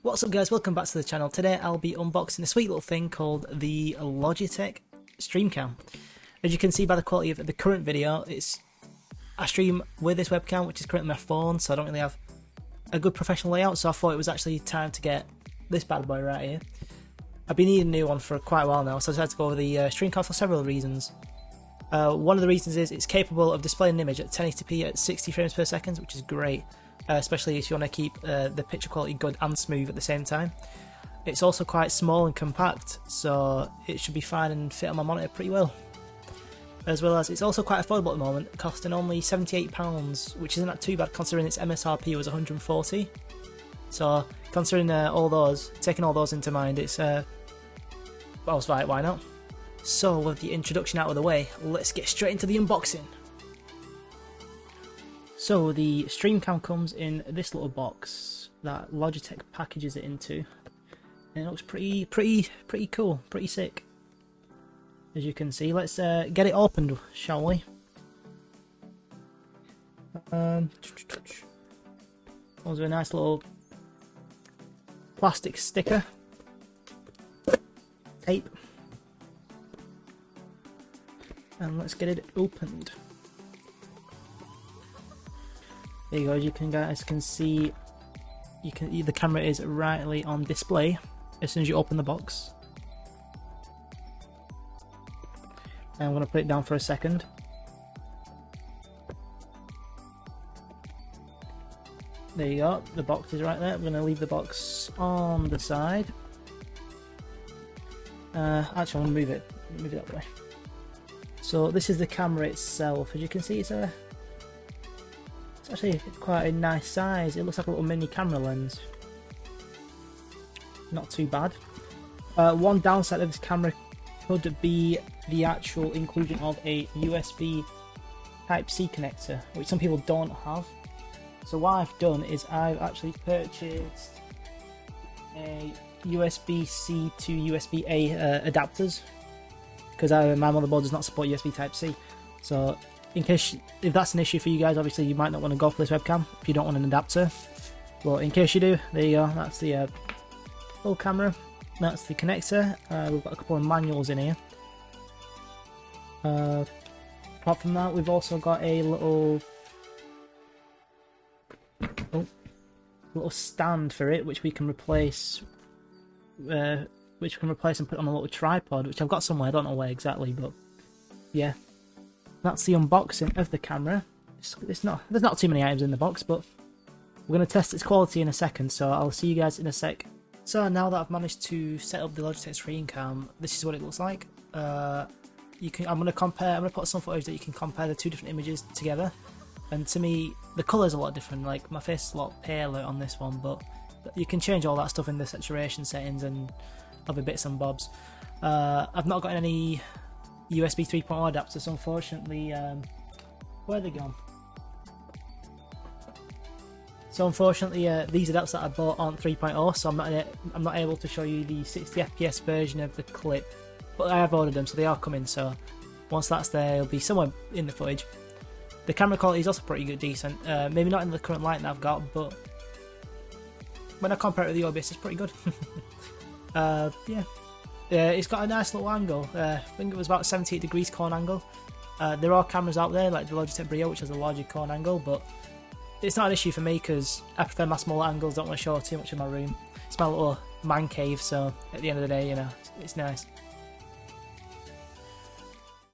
What's up guys, welcome back to the channel. Today I'll be unboxing a sweet little thing called the Logitech Stream Cam. As you can see by the quality of the current video, I stream with this webcam, which is currently my phone, so I don't really have a good professional layout, so I thought it was actually time to get this bad boy right here. I've been needing a new one for quite a while now, so I decided to go with the Stream Cam for several reasons. One of the reasons is it's capable of displaying an image at 1080p at 60 frames per second, which is great. Especially if you want to keep the picture quality good and smooth at the same time. It's also quite small and compact, so it should be fine and fit on my monitor pretty well. As well as it's also quite affordable at the moment, costing only £78, which isn't that too bad considering its MSRP was £140. So considering taking all those into mind, it's well, it's right, why not? So with the introduction out of the way, let's get straight into the unboxing. So the Stream Cam comes in this little box that Logitech packages it into, and it looks pretty cool, pretty sick. As you can see, let's get it opened, shall we? Comes with a nice little plastic sticker, tape, and let's get it opened. There you go. As you guys can see, the camera is rightly on display as soon as you open the box. And I'm going to put it down for a second. There you go. The box is right there. I'm going to leave the box on the side. Actually, I'm going to move it that way. So this is the camera itself. As you can see, it's actually quite a nice size. It looks like a little mini camera lens. Not too bad. One downside of this camera could be the actual inclusion of a USB Type-C connector, which some people don't have. So what I've done is I've actually purchased a USB-C to USB-A adapters, because my motherboard does not support USB Type-C. So if that's an issue for you guys, obviously you might not want to go for this webcam if you don't want an adapter. Well, in case you do, there you go. That's the full camera. That's the connector. We've got a couple of manuals in here. Apart from that, we've also got a little stand for it, which we can replace. And put on a little tripod, which I've got somewhere. I don't know where exactly, but yeah. That's the unboxing of the camera. There's not too many items in the box, but we're going to test its quality in a second, so I'll see you guys in a sec. So now that I've managed to set up the Logitech Stream Cam, this is what it looks like. I'm going to put some footage that you can compare the two different images together. And to me, the colour's a lot different. Like, my face is a lot paler on this one, but you can change all that stuff in the saturation settings and other bits and bobs. I've not got any USB 3.0 adapters, unfortunately. Where are they gone? So unfortunately, these adapters that I bought aren't 3.0, so I'm not able to show you the 60 FPS version of the clip. But I have ordered them, so they are coming. So once that's there, it'll be somewhere in the footage. The camera quality is also pretty good, decent. Maybe not in the current light that I've got, but when I compare it with the OBS, it's pretty good. Yeah. It's got a nice little angle. I think it was about 78 degrees cone angle. There are cameras out there like the Logitech Brio, which has a larger cone angle, but it's not an issue for me because I prefer my smaller angles. Don't want to show too much of my room. It's my little man cave, so at the end of the day, you know, it's nice.